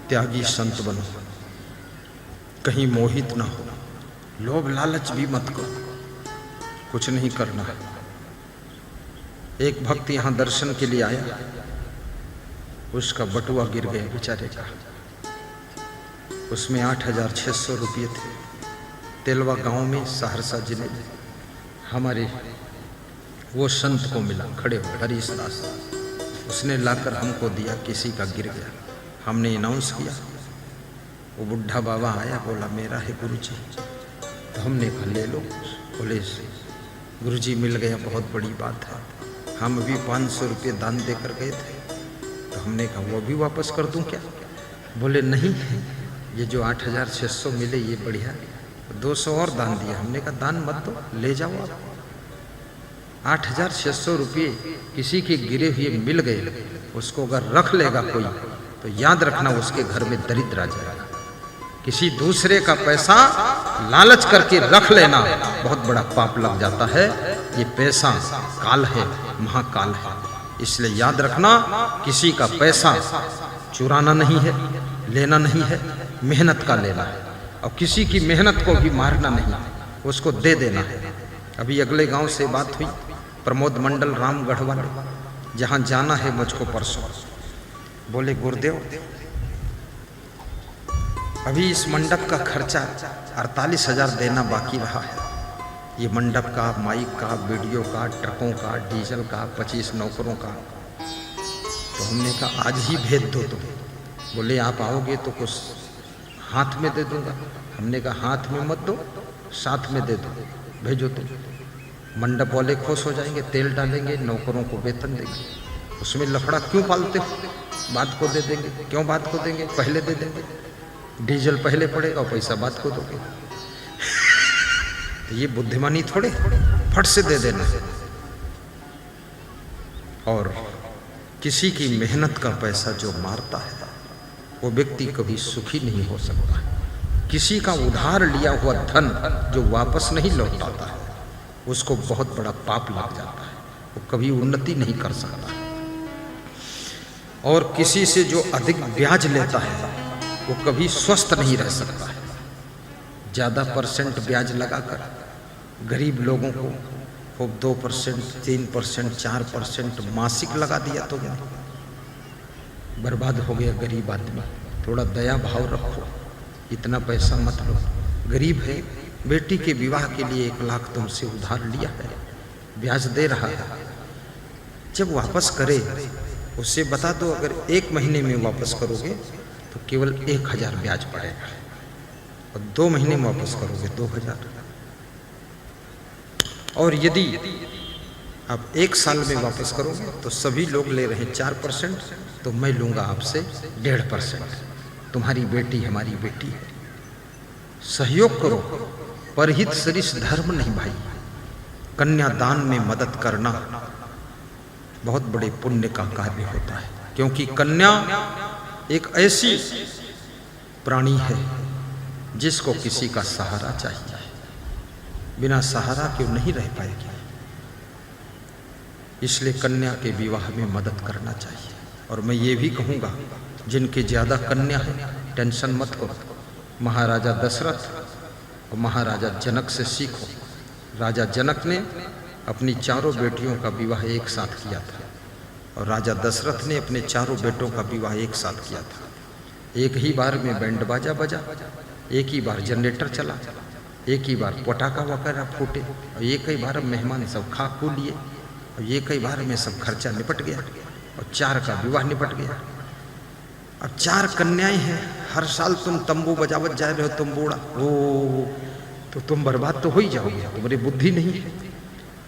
त्यागी संत बनो, कहीं मोहित ना हो, लोभ लालच भी मत करो, कुछ नहीं करना है। एक भक्त यहाँ दर्शन के लिए आया, उसका बटुआ गिर गया बेचारे का, उसमें 8,600 रुपये थे। तेलवा गांव में सहरसा जिले में हमारे वो संत को मिला, खड़े हो हरीश दास, उसने लाकर हमको दिया, किसी का गिर गया। हमने अनाउंस किया, वो बुढ़ा बाबा आया, बोला मेरा है गुरुजी। तो हमने कहा ले लो। बोले गुरुजी मिल गया, बहुत बड़ी बात है, हम अभी 500 रुपये दान देकर गए थे। तो हमने कहा वो भी वापस कर दूं क्या? बोले नहीं, ये जो 8,600 मिले ये बढ़िया, 200 और दान दिया। हमने कहा दान मत दो, ले जाओ आप। 8,600 रुपये किसी के गिरे हुए मिल गए, उसको अगर रख लेगा कोई तो याद रखना उसके घर में दरिद्र आ जाएगा। किसी दूसरे का पैसा लालच करके रख लेना बहुत बड़ा पाप लग जाता है। ये पैसा काल है, महाकाल है, इसलिए याद रखना किसी का पैसा चुराना नहीं है, लेना नहीं है, मेहनत का लेना है। और किसी की मेहनत को भी मारना नहीं, उसको दे देना है। अभी अगले गांव से बात हुई, प्रमोद मंडल रामगढ़ वाले, जहां जाना है मुझको परसों। बोले गुरुदेव अभी इस मंडप का खर्चा 48,000 देना बाकी रहा है। ये मंडप का, माइक का, वीडियो का, ट्रकों का, डीजल का, 25 नौकरों का। तो हमने कहा आज ही भेज दो तुम। बोले आप आओगे तो कुछ हाथ में दे दूंगा। हमने कहा हाथ में मत दो, साथ में दे दो, भेजो तुम। मंडप वाले खुश हो जाएंगे, तेल डालेंगे, नौकरों को वेतन देंगे। उसमें लफड़ा क्यों पालते हो? बात को दे देंगे। क्यों बात को देंगे? पहले दे देंगे, डीजल पहले पड़ेगा और पैसा बात को दोगे। तो ये बुद्धिमानी थोड़े, फट से दे देना। और किसी की मेहनत का पैसा जो मारता है वो व्यक्ति कभी सुखी नहीं हो सकता। किसी का उधार लिया हुआ धन जो वापस नहीं लौटाता है उसको बहुत बड़ा पाप लग जाता है, वो कभी उन्नति नहीं कर सकता। और किसी से जो अधिक ब्याज लेता है वो कभी स्वस्थ नहीं रह सकता है। ज़्यादा % ब्याज लगाकर गरीब लोगों को खूब 2%, 3%, 4% मासिक लगा दिया तो बर्बाद हो गया गरीब आदमी। थोड़ा दया भाव रखो, इतना पैसा मत लो। गरीब है, बेटी के विवाह के लिए 1 लाख तुमसे उधार लिया है, ब्याज दे रहा है, जब वापस करे उससे बता दो अगर 1 महीने में वापस करोगे तो केवल 1,000 ब्याज पड़ेगा, और 2 महीने में वापस करोगे 2,000। और यदि आप 1 साल में वापस करोगे तो सभी लोग ले रहे हैं 4%, तो मैं लूँगा आपसे 1.5%। तुम्हारी बेटी हमारी बेटी है, सहयोग करो। परहित सरिस धर्म नहीं भाई। कन्यादान में मदद करना बहुत बड़े पुण्य का कार्य होता है, क्योंकि कन्या एक ऐसी प्राणी है जिसको किसी का सहारा चाहिए, बिना सहारा क्यों नहीं रह पाएगी। इसलिए कन्या के विवाह में मदद करना चाहिए। और मैं ये भी कहूँगा जिनके ज़्यादा कन्या है टेंशन मत करो। महाराजा दशरथ और महाराजा जनक से सीखो। राजा जनक ने अपनी 4 बेटियों का विवाह एक साथ किया था, और राजा दशरथ ने अपने 4 बेटों का विवाह एक साथ किया था। एक ही बार में बैंड बाजा बजा, एक ही बार जनरेटर चला, एक ही बार पटाखा वगैरह फूटे, और एक ही बार मेहमान सब खा खू लिए, और एक ही बार में सब खर्चा निपट गया, और 4 का विवाह निपट गया। अब 4 कन्याएं हैं, हर साल तुम तंबू बजावत जा रहे हो, तुम बूढ़ा ओ तो तुम बर्बाद तो हो ही जाओगे, तुम्हारी बुद्धि नहीं है।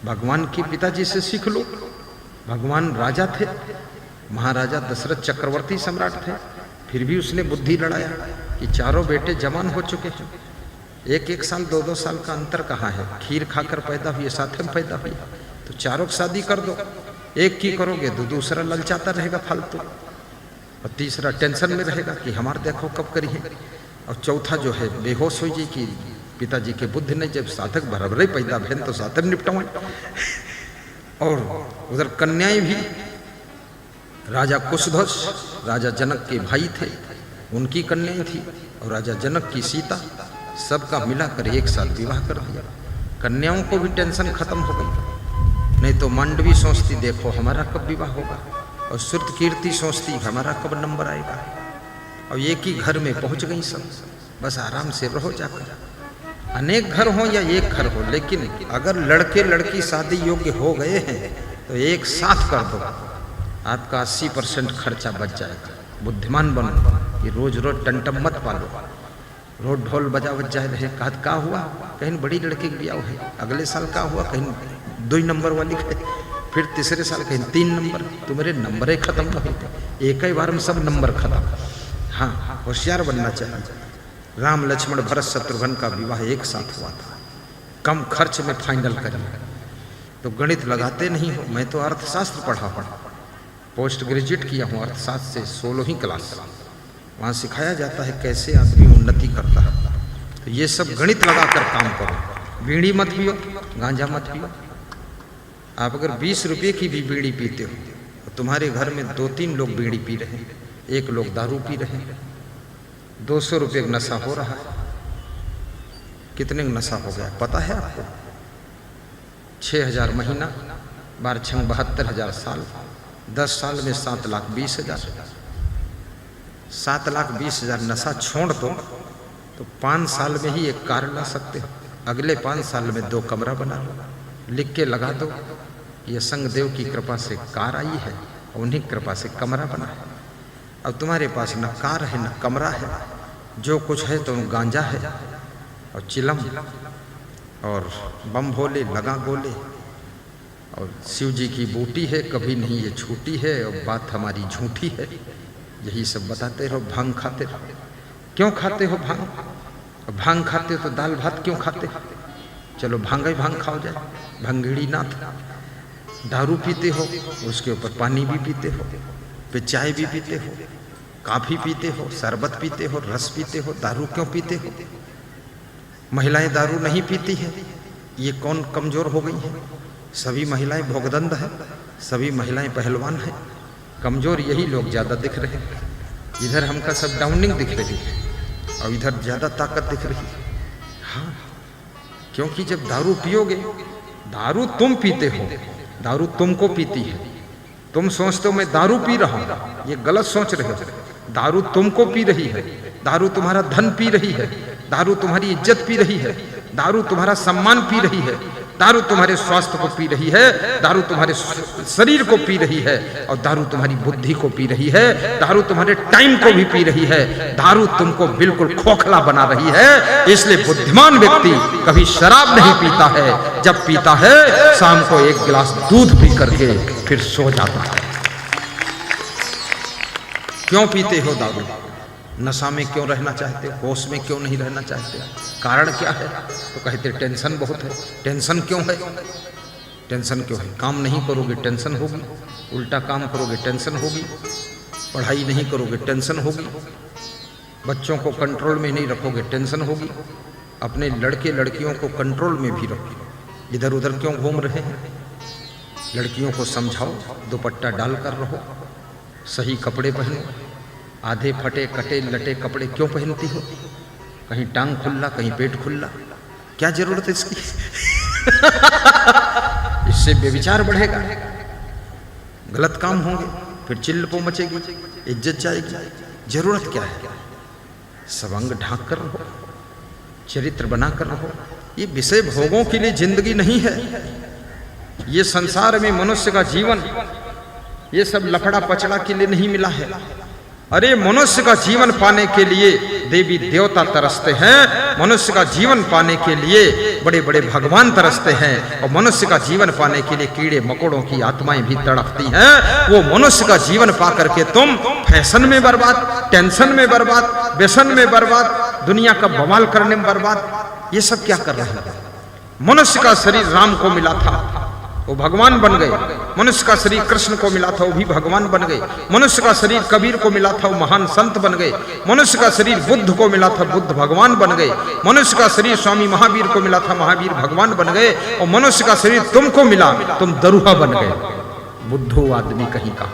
भगवान के पिताजी से सीख लो। भगवान राजा थे, महाराजा दशरथ चक्रवर्ती सम्राट थे, फिर भी उसने बुद्धि लड़ाया कि 4 बेटे जवान हो चुके हैं, 1-1 साल 2-2 साल का अंतर कहाँ है। खीर खाकर पैदा हुए, साथ में पैदा हुई, तो 4 की शादी कर दो। एक की करोगे तो दूसरा ललचाता रहेगा फालतू, और तीसरा टेंशन में रहेगा कि हमारे देखो कब करी है, और चौथा जो है बेहोश हो जाए कि पिताजी के बुद्धि नहीं, जब साधक बराबर ही पैदा भेन तो साधक निपटाओ। और उधर कन्याएं भी, राजा कुशध्वज राजा जनक के भाई थे, उनकी कन्याएं थी और राजा जनक की सीता, सबका मिलाकर एक साथ विवाह कर दिया। कन्याओं को भी टेंशन खत्म हो गई। नहीं तो मांडवी सोचती देखो हमारा कब विवाह होगा, और श्रुत कीर्ति सोचती हमारा कब नंबर आएगा। और एक ही घर में पहुंच गई सब, बस आराम से रहो जाकर। अनेक घर हो या एक घर हो, लेकिन अगर लड़के लड़की शादी योग्य हो गए हैं तो एक साथ कर दो, आपका 80% खर्चा बच जाएगा। बुद्धिमान बनो कि रोज रोज टंटम मत पालो, रोज ढोल बजा जाए रहे। का हुआ, कहीं बड़ी लड़की की ब्याह है, अगले साल का हुआ, कहीं 2 नंबर वाली है, फिर तीसरे साल कहीं 3 नंबर। तुम्हारे नंबर ही खत्म हो गए, एक ही बार में सब नंबर खत्म। हाँ, होशियार बनना चाहिए। राम लक्ष्मण भरत शत्रुघ्न का विवाह एक साथ हुआ था, कम खर्च में फाइनल करें। तो गणित लगाते नहीं हो, मैं तो अर्थशास्त्र पढ़ा हूँ, पोस्ट ग्रेजुएट किया हूँ अर्थशास्त्र से, 16वीं क्लास। वहाँ सिखाया जाता है कैसे आदमी उन्नति करता है। तो ये सब गणित लगाकर काम करो। बीड़ी मत पियो, गांजा मत पियो। आप अगर 20 रुपये की भी बीड़ी पीते हो तो तुम्हारे घर में 2-3 लोग बीड़ी पी रहे हैं, 1 लोग दारू पी रहे हैं। 200 रुपये का नशा हो रहा है। कितने का नशा हो गया पता है आपको? 6,000 महीना, 12×6 72,000 साल, 10 साल में 7,20,000। 7,20,000 नशा छोड़ दो तो 5 साल में ही एक कार ला सकते हो। अगले 5 साल में 2 कमरा बना लो, लिख के लगा दो ये संगदेव की कृपा से कार आई है, उन्हीं कृपा से कमरा बना है। अब तुम्हारे पास न कार है न कमरा है, जो कुछ है तो गांजा है और चिलम और बम भोले लगा गोले और शिव जी की बूटी है, कभी नहीं ये छूटी है और बात हमारी झूठी है। यही सब बताते रहो। भांग खाते रहो। क्यों खाते हो भांग? भांग खाते हो तो दाल भात क्यों खाते हो? चलो भांग ही भांग खाओ जाए, भंगेड़ी नाथ। दारू पीते हो, उसके ऊपर पानी भी पीते हो, फिर चाय भी पीते हो, कॉफी पीते हो, शरबत पीते हो, रस पीते हो। दारू क्यों पीते हो? महिलाएं दारू नहीं पीती है, ये कौन कमजोर हो गई है? सभी महिलाएं भोगदंड है, सभी महिलाएं पहलवान है। कमजोर यही लोग ज्यादा दिख रहे हैं। इधर हमका सब डाउनिंग दिख रही है और इधर ज्यादा ताकत दिख रही है। हाँ, क्योंकि जब दारू पियोगे, दारू तुम पीते हो, दारू तुमको पीती है। तुम सोचते हो मैं दारू पी रहा हूं, ये गलत सोच रहे हो। दारू तुमको पी रही है, दारू तुम्हारा धन पी रही है, दारू तुम्हारी इज्जत पी रही है, दारू तुम्हारा सम्मान पी रही है, दारू तुम्हारे स्वास्थ्य को पी रही है, दारू तुम्हारे शरीर को पी रही है, और दारू तुम्हारी बुद्धि को पी रही है, दारू तुम्हारे टाइम को भी पी रही है, दारू तुमको बिल्कुल खोखला बना रही है। इसलिए बुद्धिमान व्यक्ति कभी शराब नहीं पीता है, जब पीता है शाम को 1 गिलास दूध पी करके फिर सो जाता है। क्यों पीते हो दारू? नशा में क्यों रहना चाहते हो? होश में क्यों नहीं रहना चाहते? कारण क्या है? तो कहते टेंशन बहुत है। टेंशन क्यों है? टेंशन क्यों है? काम नहीं करोगे टेंशन होगी, उल्टा काम करोगे टेंशन होगी, पढ़ाई नहीं करोगे टेंशन होगी, बच्चों को कंट्रोल में नहीं रखोगे टेंशन होगी, अपने लड़के लड़कियों को कंट्रोल में भी रखो। इधर उधर क्यों घूम रहे हैं? लड़कियों को समझाओ, दुपट्टा डालकर रहो, सही कपड़े पहनो। आधे फटे कटे लटे कपड़े क्यों पहनती हो? कहीं टांग खुल्ला, कहीं पेट खुल्ला, क्या जरूरत है इसकी? इससे बेविचार बढ़ेगा, गलत काम होंगे, फिर चिल्लपो मचेगी, इज्जत जाएगी। जरूरत क्या है? सवंग ढाक कर रहो, चरित्र बनाकर रहो। ये विषय भोगों के लिए जिंदगी नहीं है। ये संसार में मनुष्य का जीवन ये सब लफड़ा पचड़ा के लिए नहीं मिला है। अरे मनुष्य का जीवन पाने के लिए देवी देवता तरसते हैं, मनुष्य का जीवन पाने के लिए बड़े बड़े भगवान तरसते हैं, और मनुष्य का जीवन पाने के लिए कीड़े मकोड़ों की आत्माएं भी तड़पती हैं। वो मनुष्य का जीवन पा करके तुम फैशन में बर्बाद, टेंशन में बर्बाद, व्यसन में बर्बाद, दुनिया का बवाल करने में बर्बाद। ये सब क्या कर रहे हैं? मनुष्य का शरीर राम को मिला था, वो भगवान बन गए। मनुष्य का शरीर कृष्ण को मिला था, वो भी भगवान बन गए। मनुष्य का शरीर कबीर को मिला था, वो महान संत बन गए। मनुष्य का शरीर बुद्ध को मिला था, बुद्ध भगवान बन गए। मनुष्य का शरीर स्वामी महावीर को मिला था, महावीर भगवान बन गए। और मनुष्य का शरीर तुमको मिला, तुम दरुहा बन गए, बुद्धो आदमी कहीं का।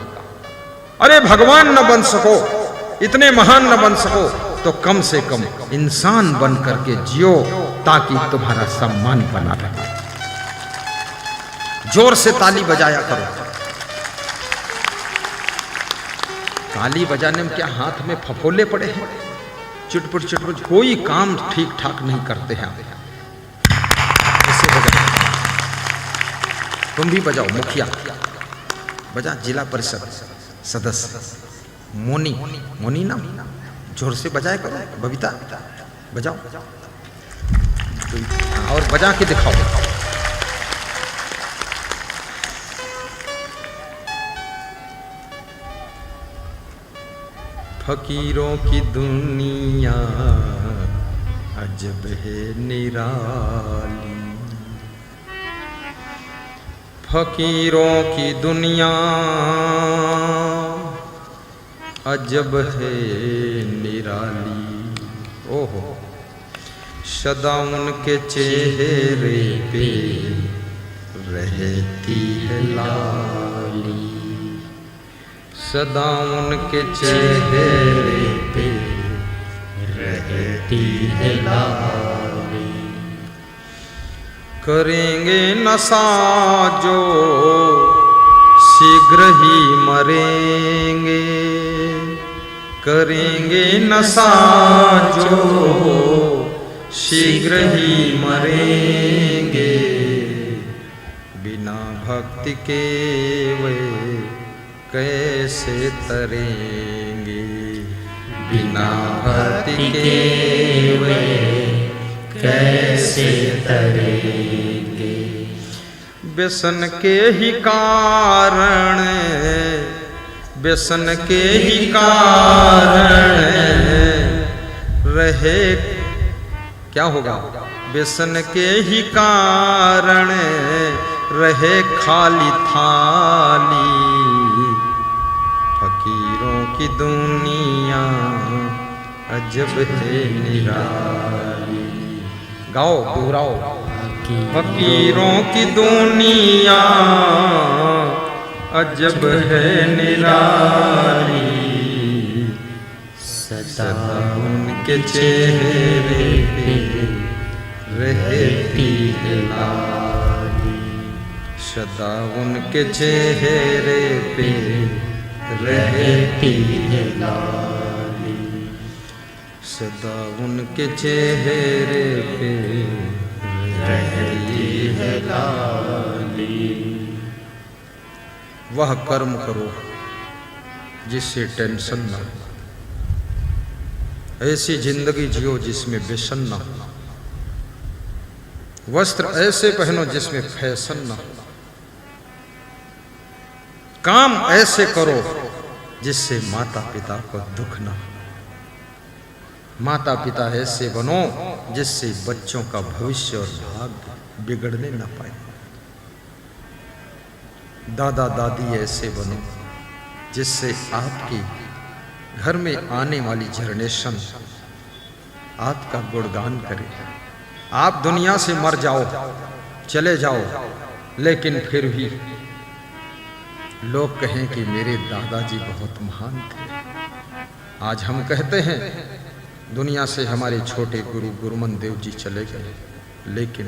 अरे भगवान न बन सको इतने महान न बन सको तो कम से कम इंसान बन करके जियो, ताकि तुम्हारा सम्मान बना रहे। जोर से ताली बजाया करो। ताली बजाने में क्या हाथ में फफोले पड़े हैं? चुटपुट चुटपुट कोई काम ठीक ठाक नहीं करते हैं। ऐसे बजाओ, तुम भी बजाओ। मुखिया बजा, जिला परिषद सदस्य मोनी, मोनी ना, जोर से बजाया करो। बबीता बजाओ और बजा के दिखाओ। फकीरों की दुनिया अजब है निराली, फकीरों की दुनिया अजब है निराली। ओहो, सदा उनके चेहरे पे रहती है लाली, सदा उनके चेहरे पे रहती है लाली। करेंगे नशा जो शीघ्र ही मरेंगे, करेंगे नशा जो शीघ्र ही मरेंगे। बिना भक्ति के वे कैसे तरेंगे, बिना भक्ति के वे कैसे तरेंगे। व्यसन के ही कारण, व्यसन के ही कारण रहे, क्या होगा? व्यसन के ही कारण रहे खाली थाली, फकीरों की दुनिया अजब है निराली। गाओ, दोहराओ। फकीरों की दुनिया अजब है निराली, सदा उनके चेहरे पे रहती है लाली, सदा उनके चेहरे पे रहती है लाली, सदा उनके चेहरे पे रहती है लाली। वह कर्म करो जिससे टेंशन ना हो, ऐसी जिंदगी जियो जिसमें व्यसन ना हो, वस्त्र ऐसे पहनो जिसमें फैशन ना हो, काम ऐसे करो जिससे माता पिता को दुख ना हो, माता पिता ऐसे बनो जिससे बच्चों का भविष्य और भाग्य बिगड़ने ना पाए, दादा दादी ऐसे बनो जिससे आपकी घर में आने वाली जनरेशन आपका गुणगान करे। आप दुनिया से मर जाओ, चले जाओ, लेकिन फिर भी लोग कहें कि मेरे दादाजी बहुत महान थे। आज हम कहते हैं दुनिया से हमारे छोटे गुरु गुरुमन देव जी चले गए, लेकिन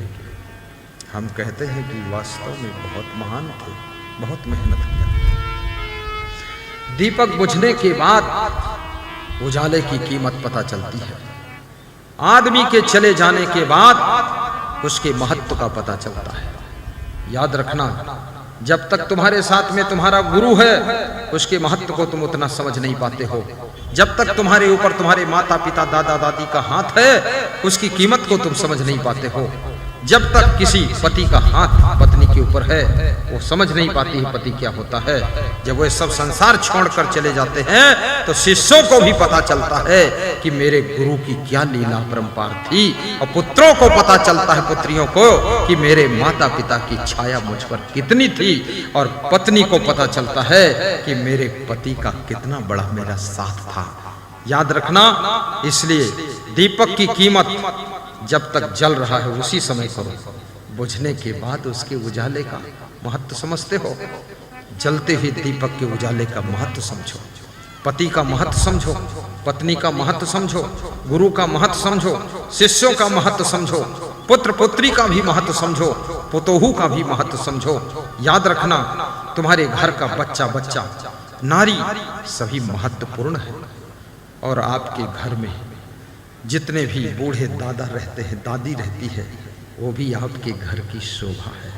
हम कहते हैं कि वास्तव में बहुत महान थे, बहुत मेहनत किया। दीपक बुझने के बाद उजाले की कीमत पता चलती है, आदमी के चले जाने के बाद उसके महत्व का पता चलता है। याद रखना, जब तक तुम्हारे साथ में तुम्हारा गुरु है उसके महत्व को तुम उतना समझ नहीं पाते हो। जब तक तुम्हारे ऊपर तुम्हारे माता पिता दादा दादी का हाथ है उसकी कीमत को तुम समझ नहीं पाते हो। जब तक किसी पति का हाथ पत्नी के ऊपर है वो समझ नहीं पाती है पति क्या होता है। जब वे सब संसार छोड़कर चले जाते हैं तो शिष्यों को भी पता चलता है कि मेरे गुरु की क्या लीला परंपार थी, और पुत्रों को पता चलता है, पुत्रियों को, कि मेरे माता पिता की छाया मुझ पर कितनी थी, और पत्नी को पता चलता है कि मेरे पति का कितना बड़ा मेरा साथ था। याद रखना, इसलिए दीपक की कीमत जब तक जल रहा है उसी समय करो, बुझने के बाद उसके उजाले का महत्व समझते हो, जलते हुए दीपक के उजाले का महत्व समझो। पति का महत्व समझो, पत्नी का महत्व समझो, गुरु का महत्व समझो, शिष्यों का महत्व समझो, पुत्र पुत्री का भी महत्व समझो, पुतोहू का भी महत्व समझो। याद रखना तुम्हारे घर का बच्चा बच्चा, नारी सभी महत्वपूर्ण है। और आपके घर में जितने भी बूढ़े दादा रहते हैं, दादी रहती है, वो भी आपके घर की शोभा है,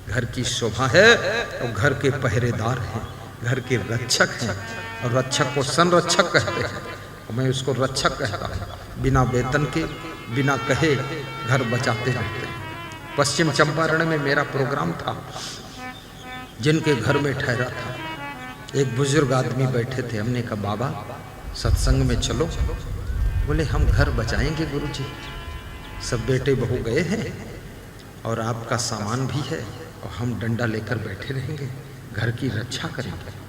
घर की शोभा है। और घर के पहरेदार हैं, घर के रक्षक हैं। और रक्षक को संरक्षक कहते हैं, और मैं उसको रक्षक कहता हूँ। बिना वेतन के, बिना कहे घर बचाते रहते हैं। पश्चिम चंपारण में मेरा प्रोग्राम था, जिनके घर में ठहरा था, एक बुजुर्ग आदमी बैठे थे। हमने कहा बाबा सत्संग में चलो। बोले हम घर बचाएंगे गुरुजी, सब बेटे बहू गए हैं और आपका सामान भी है, और हम डंडा लेकर बैठे रहेंगे, घर की रक्षा करेंगे।